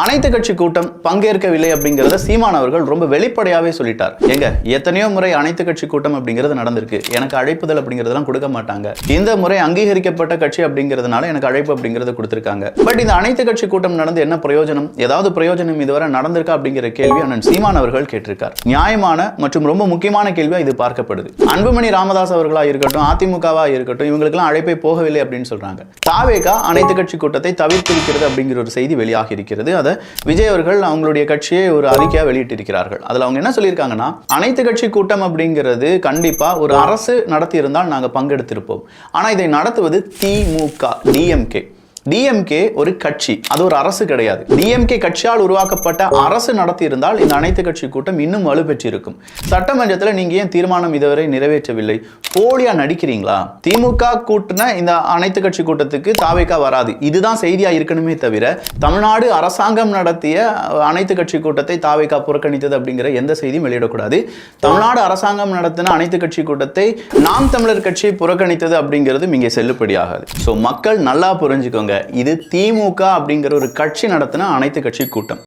அனைத்து கட்சி கூட்டம் பங்கேற்கவில்லை அப்படிங்கறத சீமான் அவர்கள் ரொம்ப வெளிப்படையாவே சொல்லிட்டார். எங்க எத்தனையோ முறை அனைத்து கட்சி கூட்டம் அப்படிங்கிறது நடந்திருக்கு, எனக்கு அழைப்புதல் அப்படிங்கறதெல்லாம் கொடுக்க மாட்டாங்க. இந்த முறை அங்கீகரிக்கப்பட்ட கட்சி அப்படிங்கிறதுனால எனக்கு அழைப்பு அப்படிங்கறத கொடுத்திருக்காங்க. பட் இந்த அனைத்து கட்சி கூட்டம் நடந்து என்ன பிரயோஜனம், ஏதாவது பிரயோஜனம் இதுவரை நடந்திருக்கா அப்படிங்கிற கேள்வி அண்ணன் சீமான் அவர்கள் கேட்டிருக்கார். நியாயமான மற்றும் ரொம்ப முக்கியமான கேள்வியா இது பார்க்கப்படுது. அன்புமணி ராமதாஸ் அவர்களா இருக்கட்டும், அதிமுகவா இருக்கட்டும், இவங்களுக்கெல்லாம் அழைப்பே போகவில்லை அப்படின்னு சொல்றாங்க. தாவேகா அனைத்து கட்சி கூட்டத்தை தவிர்த்திருக்கிறது அப்படிங்கிற ஒரு செய்தி வெளியாகி இருக்கிறது. விஜய் அவர்கள் அவங்களுடைய கட்சியை ஒரு அறிக்கையா வெளியிட்டிருக்கிறார்கள். அதுல அவங்க என்ன சொல்லியிருக்காங்கன்னா, அனைத்து கட்சி கூட்டம் அப்படிங்கிறது கண்டிப்பா ஒரு அரசு நடத்தி இருந்தால் நாங்க பங்கெடுத்திருப்போம். ஆனா இதை நடத்துவது திமுக, டிஎம்கே ஒரு கட்சி, அது ஒரு அரசு கிடையாது. டிஎம்கே கட்சியால் உருவாக்கப்பட்ட அரசு நடத்தி இருந்தால் இந்த அனைத்து கட்சி கூட்டம் இன்னும் வலுப்பெற்றிருக்கும். சட்டமன்றத்தில் நீங்க ஏன் தீர்மானம் இதுவரை நிறைவேற்றவில்லை? போலியா நடிக்கிறீங்களா? திமுக கூட்டின இந்த அனைத்து கட்சி கூட்டத்துக்கு தாவேகா வராது, இதுதான் செய்தியா இருக்கணுமே தவிர தமிழ்நாடு அரசாங்கம் நடத்திய அனைத்து கட்சி கூட்டத்தை தாவேகா புறக்கணித்தது அப்படிங்கிற எந்த செய்தியும் வெளியிடக்கூடாது. தமிழ்நாடு அரசாங்கம் நடத்தின அனைத்து கட்சி கூட்டத்தை நாம் தமிழர் கட்சி புறக்கணித்தது அப்படிங்கிறது இங்கே செல்லுபடியாகாது. ஸோ மக்கள் நல்லா புரிஞ்சுக்கோங்க, இது திமுக அப்படிங்கிற ஒரு கட்சி நடத்தின அனைத்து கட்சி கூட்டம்.